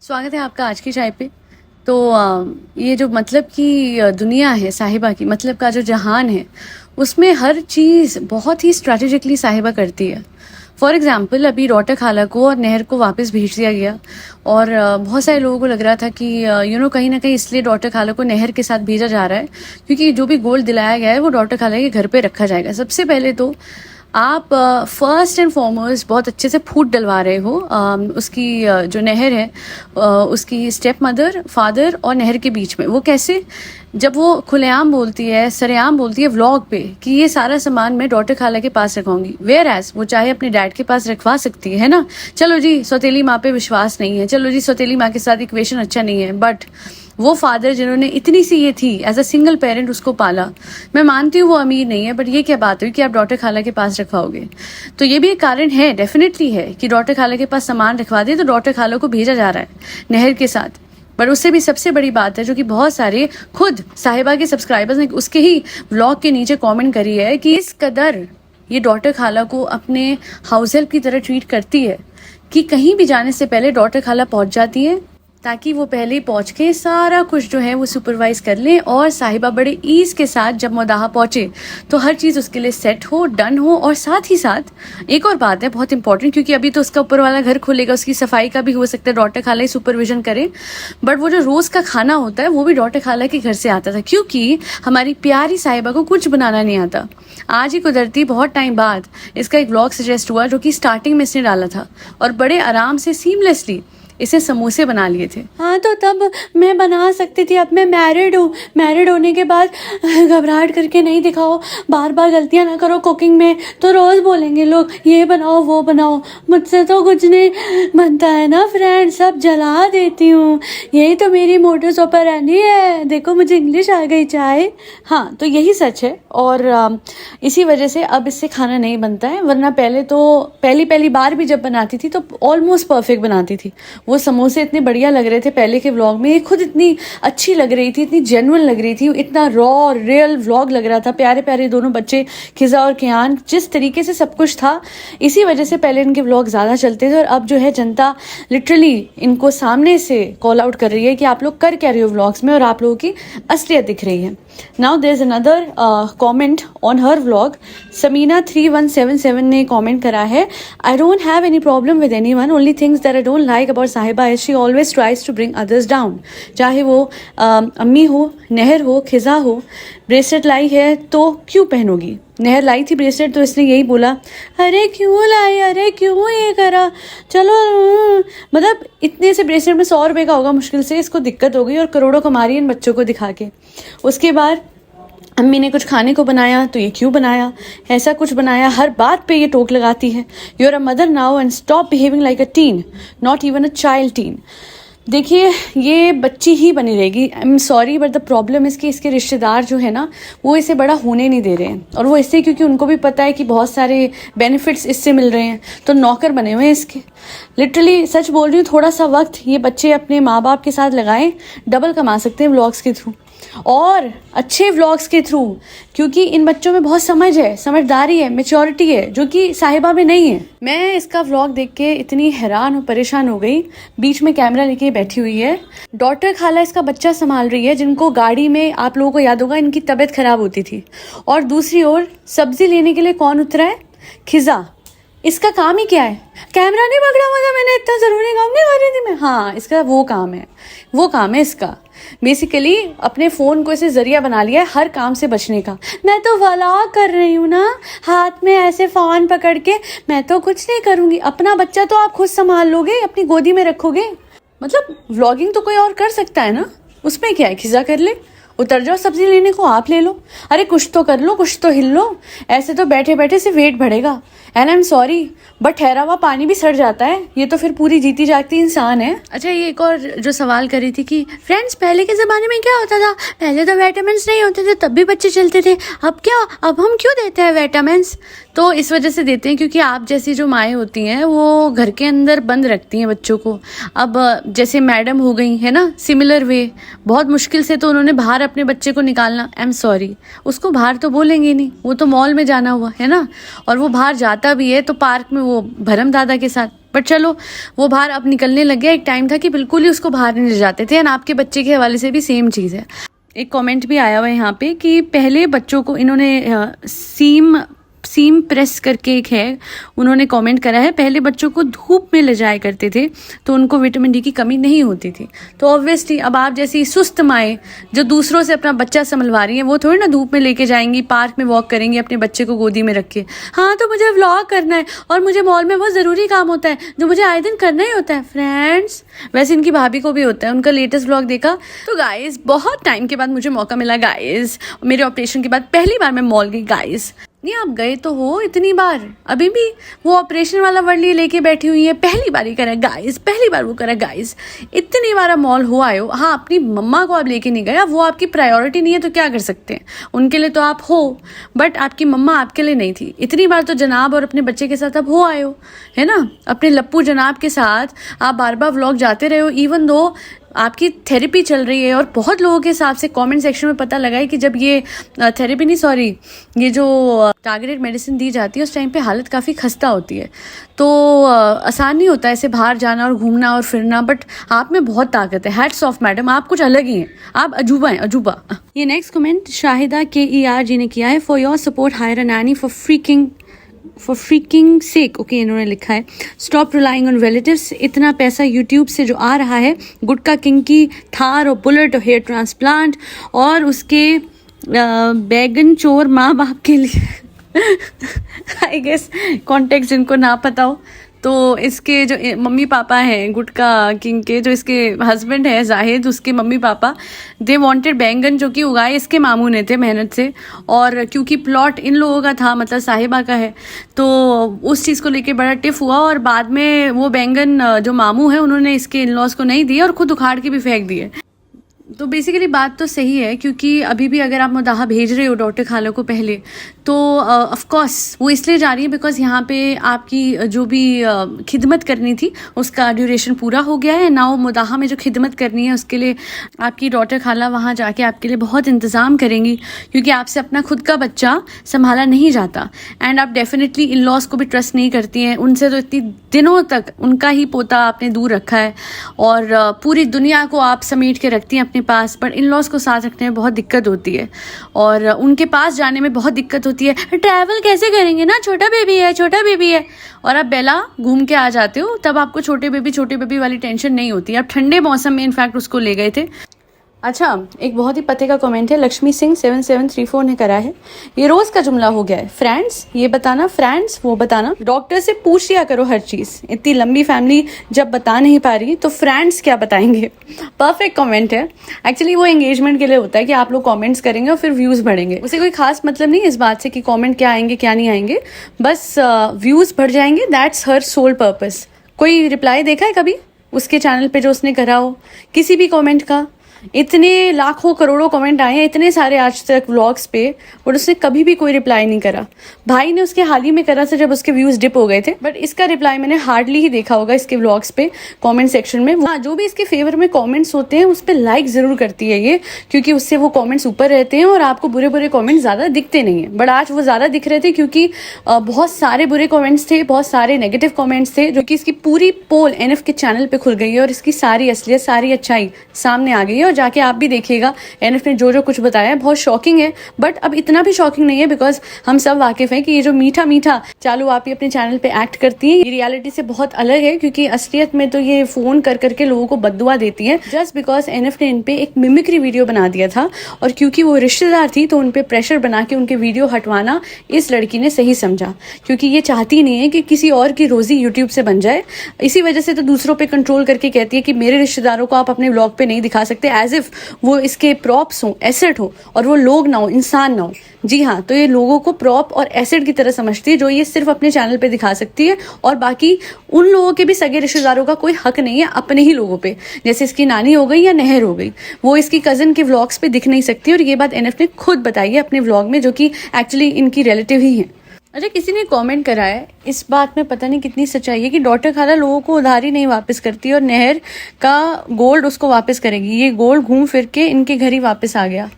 स्वागत है आपका आज की चाय पे। तो ये जो मतलब की दुनिया है साहिबा की, मतलब का जो जहान है, उसमें हर चीज़ बहुत ही स्ट्रैटेजिकली साहिबा करती है। फॉर एग्जाम्पल अभी डॉटर खाला को और नहर को वापस भेज दिया गया और बहुत सारे लोगों को लग रहा था कि कहीं ना कहीं इसलिए डॉटर खाला को नहर के साथ भेजा जा रहा है क्योंकि जो भी गोल्ड दिलाया गया है वो डॉटर खाला के घर पे रखा जाएगा। सबसे पहले तो आप फर्स्ट एंड फॉरमोस्ट बहुत अच्छे से फूट डलवा रहे हो उसकी जो नहर है उसकी स्टेप मदर, फादर और नहर के बीच में। वो कैसे? जब वो खुलेआम बोलती है, सरेआम बोलती है व्लॉग पे कि ये सारा सामान मैं डॉटर खाला के पास रखवाऊंगी, वेयर एज वो चाहे अपने डैड के पास रखवा सकती है ना। चलो जी सौतेली माँ पे विश्वास नहीं है, चलो जी सौतेली माँ के साथ इक्वेशन अच्छा नहीं है, बट वो फादर जिन्होंने इतनी सी ये थी एज अ सिंगल पेरेंट उसको पाला, मैं मानती हूँ वो अमीर नहीं है, बट ये क्या बात हुई कि आप डॉटर खाला के पास रखवाओगे? तो ये भी एक कारण है, डेफिनेटली है कि डॉटर खाला के पास सामान रखवा दे तो डॉटर खाला को भेजा जा रहा है नहर के साथ। पर उससे भी सबसे बड़ी बात है जो कि बहुत सारे खुद साहिबा के सब्सक्राइबर्स ने उसके ही व्लॉग के नीचे कमेंट करी है कि इस कदर ये डॉटर खाला को अपने हाउस हेल्प की तरह ट्रीट करती है कि कहीं भी जाने से पहले डॉटर खाला पहुंच जाती है ताकि वो पहले ही पहुंच के सारा कुछ जो है वो सुपरवाइज कर ले और साहिबा बड़े ईज के साथ जब मदाहा पहुंचे तो हर चीज़ उसके लिए सेट हो, डन हो। और साथ ही साथ एक और बात है बहुत इंपॉर्टेंट, क्योंकि अभी तो उसका ऊपर वाला घर खुलेगा, उसकी सफाई का भी हो सकता है डॉटर खाला ही सुपरविजन करे, बट वो जो रोज़ का खाना होता है वो भी डॉटर खाला के घर से आता था क्योंकि हमारी प्यारी साहिबा को कुछ बनाना नहीं आता। आज ही कुदरती बहुत टाइम बाद इसका एक व्लॉग सजेस्ट हुआ जो कि स्टार्टिंग में इसने डाला था और बड़े आराम से सीमलेसली इसे समोसे बना लिए थे। हाँ तो तब मैं बना सकती थी, अब मैं मैरिड हूँ, मैरिड होने के बाद घबराहट करके नहीं दिखाओ, बार बार गलतियाँ ना करो कुकिंग में, तो रोज़ बोलेंगे लोग ये बनाओ वो बनाओ, मुझसे तो कुछ नहीं बनता है ना फ्रेंड, सब जला देती हूँ, यही तो मेरी मोटर्स ऑपरेंडी है, देखो मुझे इंग्लिश आ गई चाय। हाँ तो यही सच है और इसी वजह से अब इससे खाना नहीं बनता है, वरना पहले तो पहली बार भी जब बनाती थी तो ऑलमोस्ट परफेक्ट बनाती थी। वो समोसे इतने बढ़िया लग रहे थे पहले के व्लॉग में, ये खुद इतनी अच्छी लग रही थी, इतनी जेन्युइन लग रही थी, इतना रॉ रियल व्लॉग लग रहा था। प्यारे प्यारे दोनों बच्चे खिजा और कियान, जिस तरीके से सब कुछ था, इसी वजह से पहले इनके व्लॉग ज़्यादा चलते थे और अब जो है जनता लिटरली इनको सामने से कॉल आउट कर रही है कि आप लोग कर क्या रहे हो व्लॉग्स में और आप लोगों की असलियत दिख रही है। Now there is another comment on her vlog. Sameena 3177 ने कॉमेंट करा है, I don't have any problem with any one, only things that I don't like about Sahiba is she always tries to bring others down. चाहे वो अम्मी हो, नहर हो, खिजा हो, ब्रेसलेट लाई है तो क्यों पहनोगी? नहर लाई थी ब्रेसलेट तो इसने यही बोला, अरे क्यों लाई, अरे क्यों ये करा, चलो मतलब इतने से ब्रेसलेट में 100 रुपये का होगा मुश्किल से, इसको दिक्कत हो गई और करोड़ों कमा रही है इन बच्चों को दिखा के। उसके बाद अम्मी ने कुछ खाने को बनाया तो ये क्यों बनाया, ऐसा कुछ बनाया, हर बात पे ये टोक लगाती है। You are a mother now and stop behaving like a teen, not even a child teen. देखिए ये बच्ची ही बनी रहेगी, I am sorry but the problem इसकी इसके रिश्तेदार जो है ना वो इसे बड़ा होने नहीं दे रहे हैं, और वो इससे क्योंकि उनको भी पता है कि बहुत सारे बेनिफिट्स इससे मिल रहे हैं तो नौकर बने हुए हैं इसके। लिटरली सच बोल रही हूँ, थोड़ा सा वक्त ये बच्चे अपने माँ बाप के साथ लगाएं, डबल कमा सकते हैं व्लॉग्स के थ्रू और अच्छे व्लॉग्स के थ्रू, क्योंकि इन बच्चों में बहुत समझ है, समझदारी है, मैच्योरिटी है जो कि साहिबा में नहीं है। मैं इसका व्लॉग देख के इतनी हैरान और परेशान हो गई, बीच में कैमरा लेके बैठी हुई है, डॉटर खाला इसका बच्चा संभाल रही है जिनको गाड़ी में, आप लोगों को याद होगा, इनकी तबीयत खराब होती थी, और दूसरी ओर सब्जी लेने के लिए कौन उतरा है? खिजा। इसका काम ही क्या है? कैमरा नहीं पकड़ा हुआ था मैंने, इतना जरूरी काम नहीं कर रही थी मैं। हाँ इसका वो काम है, वो काम है इसका, बेसिकली अपने फ़ोन को इसे जरिया बना लिया है हर काम से बचने का। मैं तो व्लॉग कर रही हूँ ना, हाथ में ऐसे फ़ोन पकड़ के, मैं तो कुछ नहीं करूँगी, अपना बच्चा तो आप खुद संभाल लोगे, अपनी गोदी में रखोगे, मतलब व्लॉगिंग तो कोई और कर सकता है ना, उसमें क्या है, खिजा कर ले, उतर जाओ सब्जी लेने को, आप ले लो, अरे कुछ तो कर लो, कुछ तो हिल लो, ऐसे तो बैठे बैठे से वेट बढ़ेगा। And I am sorry but ठहरा हुआ पानी भी सड़ जाता है, ये तो फिर पूरी जीती जागती इंसान है। अच्छा ये एक और जो सवाल करी थी कि फ्रेंड्स पहले के ज़माने में क्या होता था, पहले तो विटामिन्स नहीं होते थे तब भी बच्चे चलते थे, अब क्या, अब हम क्यों देते हैं विटामिन्स? तो इस वजह से देते हैं क्योंकि आप जैसी जो माएँ होती हैं वो घर के अंदर बंद रखती हैं बच्चों को। अब जैसे मैडम हो गई है ना, सिमिलर वे, बहुत मुश्किल से तो उन्होंने बाहर अपने बच्चे को निकालना, आई एम सॉरी उसको बाहर तो बोलेंगे नहीं, वो तो मॉल में जाना हुआ है ना, और वो बाहर जाता भी है तो पार्क में वो भरम दादा के साथ, बट चलो वो बाहर अब निकलने लग गया। एक टाइम था कि बिल्कुल ही उसको बाहर नहीं ले जाते थे। एंड आपके बच्चे के हवाले से भी सेम चीज़ है। एक कमेंट भी आया हुआ है यहाँ पे कि पहले बच्चों को इन्होंने सीम प्रेस करके एक है, उन्होंने कमेंट करा है, पहले बच्चों को धूप में ले जाया करते थे तो उनको विटामिन डी की कमी नहीं होती थी। तो ऑब्वियसली अब आप जैसी सुस्त माएँ जो दूसरों से अपना बच्चा संभलवा रही हैं, वो थोड़ी ना धूप में लेके जाएंगी, पार्क में वॉक करेंगी अपने बच्चे को गोदी में रख के। हाँ तो मुझे व्लॉग करना है और मुझे मॉल में बहुत ज़रूरी काम होता है जो मुझे आए दिन करना ही होता है। फ्रेंड्स, वैसे इनकी भाभी को भी होता है, उनका लेटेस्ट व्लॉग देखा तो गाइज बहुत टाइम के बाद मुझे मौका मिला गाइज, मेरे ऑपरेशन के बाद पहली बार मैं मॉल गई गाइज। नहीं आप गए तो हो इतनी बार, अभी भी वो ऑपरेशन वाला वर्ड लिए लेके बैठी हुई है, पहली बार ही करा गाइस, पहली बार वो करा गाइस। इतनी बार आप मॉल हो आए हो। हाँ अपनी मम्मा को आप लेके नहीं गए, वो आपकी प्रायोरिटी नहीं है तो क्या कर सकते हैं, उनके लिए तो आप हो, बट आपकी मम्मा आपके लिए नहीं थी। इतनी बार तो जनाब और अपने बच्चे के साथ आप हो आए हो, है ना। अपने लप्पू जनाब के साथ आप बार बार व्लॉग जाते रहे हो, इवन दो आपकी थेरेपी चल रही है। और बहुत लोगों के हिसाब से कमेंट सेक्शन में पता लगा है कि जब ये थेरेपी नहीं सॉरी ये जो टारगेटेड मेडिसिन दी जाती है उस टाइम पे हालत काफ़ी खस्ता होती है। तो आसान नहीं होता ऐसे बाहर जाना और घूमना और फिरना, बट आप में बहुत ताकत है। हैट्स ऑफ मैडम, आप कुछ अलग ही हैं, आप अजूबा हैं, अजूबा। ये next comment Shahida KER ji ने किया है। For your support hire a nanny for freaking sake. Okay, इन्होंने लिखा है स्टॉप रिलाइंग ऑन रिलेटिव्स। इतना पैसा यूट्यूब से जो आ रहा है, गुटका किंग की थार और बुलेट और हेयर ट्रांसप्लांट और उसके बैगन चोर माँ बाप के लिए आई गेस कॉन्टेक्स्ट जिनको ना पता हो तो इसके जो मम्मी पापा हैं गुटका किंग के, जो इसके हस्बैंड है जाहिद, उसके मम्मी पापा दे वांटेड बैंगन जो कि उगाए इसके मामू ने थे मेहनत से, और क्योंकि प्लॉट इन लोगों का था मतलब साहिबा का है तो उस चीज़ को लेके बड़ा टिफ हुआ और बाद में वो बैंगन जो मामू है उन्होंने इसके इन लॉज को नहीं दिए और खुद उखाड़ के भी फेंक दिए। तो बेसिकली बात तो सही है, क्योंकि अभी भी अगर आप मुदाहा भेज रहे हो डॉक्टर खाला को पहले तो ऑफ कोर्स वो इसलिए जा रही है बिकॉज यहाँ पे आपकी जो भी खिदमत करनी थी उसका ड्यूरेशन पूरा हो गया है ना। वो मुदाहा में जो खिदमत करनी है उसके लिए आपकी डॉक्टर खाला वहाँ जाके आपके लिए बहुत इंतज़ाम करेंगी, क्योंकि आपसे अपना खुद का बच्चा संभाला नहीं जाता। एंड आप डेफिनेटली इन लॉज को भी ट्रस्ट नहीं करती हैं, उनसे तो इतनी दिनों तक उनका ही पोता आपने दूर रखा है और पूरी दुनिया को आप समेट के रखती हैं अपने पास, बट इन लॉज को साथ रखने में बहुत दिक्कत होती है और उनके पास जाने में बहुत दिक्कत होती है। ट्रैवल कैसे करेंगे ना, छोटा बेबी है और आप बेला घूम के आ जाते हो, तब आपको छोटे बेबी वाली टेंशन नहीं होती। आप ठंडे मौसम में इनफैक्ट उसको ले गए थे। अच्छा, एक बहुत ही पते का कमेंट है, लक्ष्मी सिंह 7734 ने करा है। ये रोज का जुमला हो गया है, फ्रेंड्स ये बताना, फ्रेंड्स वो बताना, डॉक्टर से पूछ लिया करो हर चीज। इतनी लंबी फैमिली जब बता नहीं पा रही तो फ्रेंड्स क्या बताएंगे। परफेक्ट कमेंट है। एक्चुअली वो एंगेजमेंट के लिए होता है कि आप लोग कमेंट्स करेंगे और फिर व्यूज बढ़ेंगे। उसे कोई खास मतलब नहीं इस बात से कि कमेंट क्या आएंगे क्या नहीं आएंगे, बस व्यूज बढ़ जाएंगे, दैट्स हर सोल पर्पस। कोई रिप्लाई देखा है कभी उसके चैनल पे जो उसने करा हो किसी भी कमेंट का? इतने लाखों करोड़ों कमेंट आए हैं इतने सारे आज तक व्लॉग्स पे, बट उसने कभी भी कोई रिप्लाई नहीं करा। भाई ने उसके हाल ही में करा था जब उसके व्यूज डिप हो गए थे, बट इसका रिप्लाई मैंने हार्डली ही देखा होगा इसके व्लॉग्स पे कमेंट सेक्शन में। हाँ, जो भी इसके फेवर में कमेंट्स होते हैं उस पर लाइक जरूर करती है ये, क्योंकि उससे वो कमेंट्स ऊपर रहते हैं और आपको बुरे बुरे कमेंट्स ज्यादा दिखते नहीं है। बट आज वो ज्यादा दिख रहे थे क्योंकि बहुत सारे बुरे कमेंट्स थे, बहुत सारे नेगेटिव कमेंट्स थे, जो कि इसकी पूरी पोल NF के चैनल पे खुल गई है और इसकी सारी असलियत सारी अच्छाई सामने आ गई है। और जाके आप भी देखिएगा NF ने जो जो कुछ बताया है बहुत शॉकिंग है, बट अब इतना भी शॉकिंग नहीं है बिकॉज हम सब वाकिफ हैं कि ये जो मीठा मीठा चालू आप ही अपने चैनल पे एक्ट करती हैं, ये रियलिटी से बहुत अलग है, क्योंकि असलियत में तो ये फोन कर करके लोगों को बद्दुआ देती है जस्ट बिकॉज NF ने इन पे एक मिमिक्री वीडियो बना दिया था और क्योंकि वो रिश्तेदार थी तो उन पे प्रेशर बना के उनके वीडियो हटवाना इस लड़की ने सही समझा, क्योंकि ये चाहती नहीं है कि किसी और की रोजी यूट्यूब से बन जाए। इसी वजह से तो दूसरों पे कंट्रोल करके कहती है कि मेरे रिश्तेदारों को आप अपने व्लॉग पे नहीं दिखा सकते, एज इफ वो इसके प्रॉप्स हो, एसेट हो और वो लोग ना हो, इंसान ना हो। जी हाँ, तो ये लोगों को प्रॉप और एसेट की तरह समझती है जो ये सिर्फ अपने चैनल पे दिखा सकती है और बाकी उन लोगों के भी सगे रिश्तेदारों का कोई हक नहीं है अपने ही लोगों पे। जैसे इसकी नानी हो गई या नहर हो गई, वो इसकी कजन के व्लॉग्स पे दिख नहीं सकती और ये बात NF ने खुद बताई है अपने व्लॉग में, जो कि एक्चुअली इनकी रिलेटिव ही है। अच्छा, किसी ने कमेंट करा है, इस बात में पता नहीं कितनी सच्चाई है कि डॉक्टर खाला लोगों को उधारी नहीं वापस करती और नहर का गोल्ड उसको वापस करेगी। ये गोल्ड घूम फिर के इनके घर ही वापस आ गया।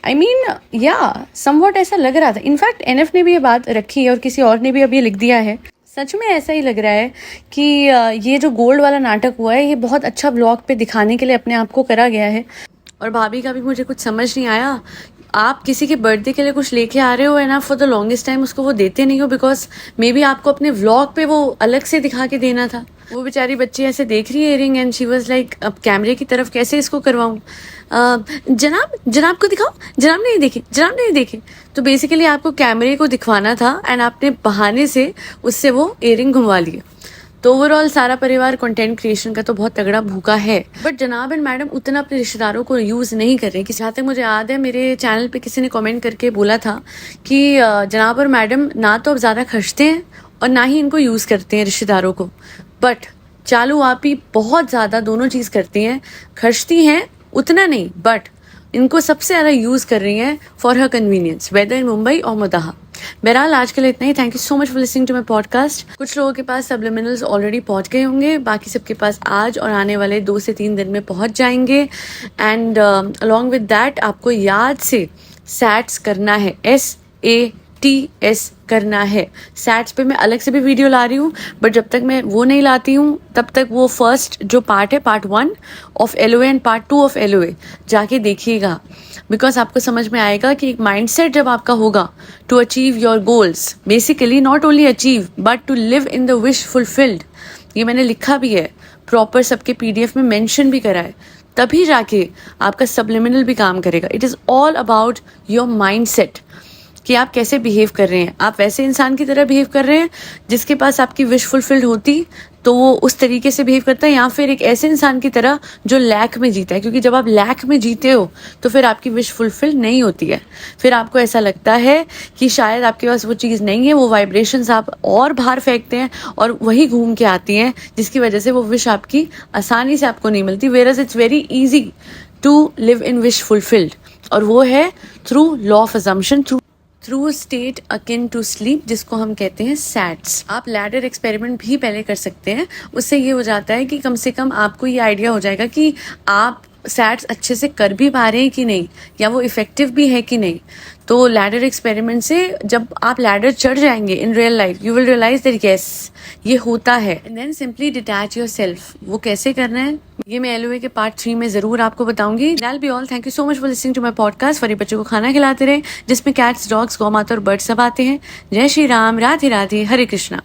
आई मीन या समवॉट ऐसा लग रहा था। इनफैक्ट NF ने भी ये बात रखी है और किसी और ने भी अब ये लिख दिया है। सच में ऐसा ही लग रहा है कि ये जो गोल्ड वाला नाटक हुआ है ये बहुत अच्छा ब्लॉग पे दिखाने के लिए अपने आप को करा गया है। और भाभी का भी मुझे कुछ समझ नहीं आया, आप किसी के बर्थडे के लिए कुछ लेके आ रहे हो एंड आप फॉर द लॉन्गेस्ट टाइम उसको वो देते नहीं हो, बिकॉज मे बी आपको अपने व्लॉग पे वो अलग से दिखा के देना था। वो बेचारी बच्ची ऐसे देख रही है earring and she was like अब कैमरे की तरफ कैसे इसको करवाऊं, जनाब को दिखाओ, जनाब नहीं देखे, जनाब नहीं देखे। तो बेसिकली आपको कैमरे को दिखवाना था एंड आपने बहाने से उससे वो इयरिंग घुमवा लिए। तो ओवरऑल सारा परिवार कंटेंट क्रिएशन का तो बहुत तगड़ा भूखा है, बट जनाब एंड मैडम उतना अपने रिश्तेदारों को यूज नहीं कर रहे। कि जहाँ तक मुझे याद है मेरे चैनल पे किसी ने कमेंट करके बोला था कि जनाब और मैडम ना तो अब ज्यादा खर्चते हैं और ना ही इनको यूज करते हैं रिश्तेदारों को, बट चालू आप ही बहुत ज्यादा दोनों चीज करती हैं। खर्चती हैं उतना नहीं, बट इनको सबसे ज्यादा यूज कर रही हैं for her convenience, whether in Mumbai और मुदाहा। बहरहाल आज के लिए इतना ही। Thank you so much for listening to my podcast. कुछ लोगों के पास सबलिमिनल्स ऑलरेडी पहुंच गए होंगे, बाकी सबके पास आज और आने वाले 2 से 3 दिन में पहुंच जाएंगे। एंड अलॉन्ग विद दैट आपको याद से सैट्स करना है, SATS करना है। सैट्स पे मैं अलग से भी वीडियो ला रही हूँ, बट जब तक मैं वो नहीं लाती हूँ तब तक वो फर्स्ट जो पार्ट है, part 1 of LOA and part 2 of LOA जाके देखिएगा, बिकॉज आपको समझ में आएगा कि एक माइंडसेट जब आपका होगा to achieve your goals, basically not only achieve but to live in the wish fulfilled. ये मैंने लिखा भी है प्रॉपर, सबके PDF में मेंशन भी करा है, तभी जाके आपका सबलिमिनल भी काम करेगा। It is all about your mindset कि आप कैसे बिहेव कर रहे हैं। आप वैसे इंसान की तरह बिहेव कर रहे हैं जिसके पास आपकी विश फुलफिल्ड होती तो वो उस तरीके से बिहेव करता है, या फिर एक ऐसे इंसान की तरह जो लैक में जीता है, क्योंकि जब आप लैक में जीते हो तो फिर आपकी विश फुलफिल नहीं होती है। फिर आपको ऐसा लगता है कि शायद आपके पास वो चीज़ नहीं है, वो वाइब्रेशंस आप और बाहर फेंकते हैं और वही घूम के आती हैं, जिसकी वजह से वो विश आपकी आसानी से आपको नहीं मिलती। Whereas it's very easy to live in wish fulfilled, और वो है through law of assumption, through state akin to sleep, जिसको हम कहते हैं सैट्स। आप लैडर एक्सपेरिमेंट भी पहले कर सकते हैं, उससे ये हो जाता है कि कम से कम आपको ये आइडिया हो जाएगा कि आप सैट्स अच्छे से कर भी पा रहे हैं कि नहीं, या वो इफेक्टिव भी है कि नहीं। तो लैडर एक्सपेरिमेंट से जब आप लैडर चढ़ जाएंगे in real life, you will realise that yes ये होता है। And then simply detach yourself. वो कैसे करना है ये मैं LOA के पार्ट 3 में जरूर आपको बताऊंगी। That be all. Thank you so much for listening to my podcast. फरी बच्चों को खाना खिलाते रहे, जिसमें कैट्स, डॉग्स, गौ माता और बर्ड्स सब आते हैं। जय श्री राम, राधे राधे, हरे कृष्णा।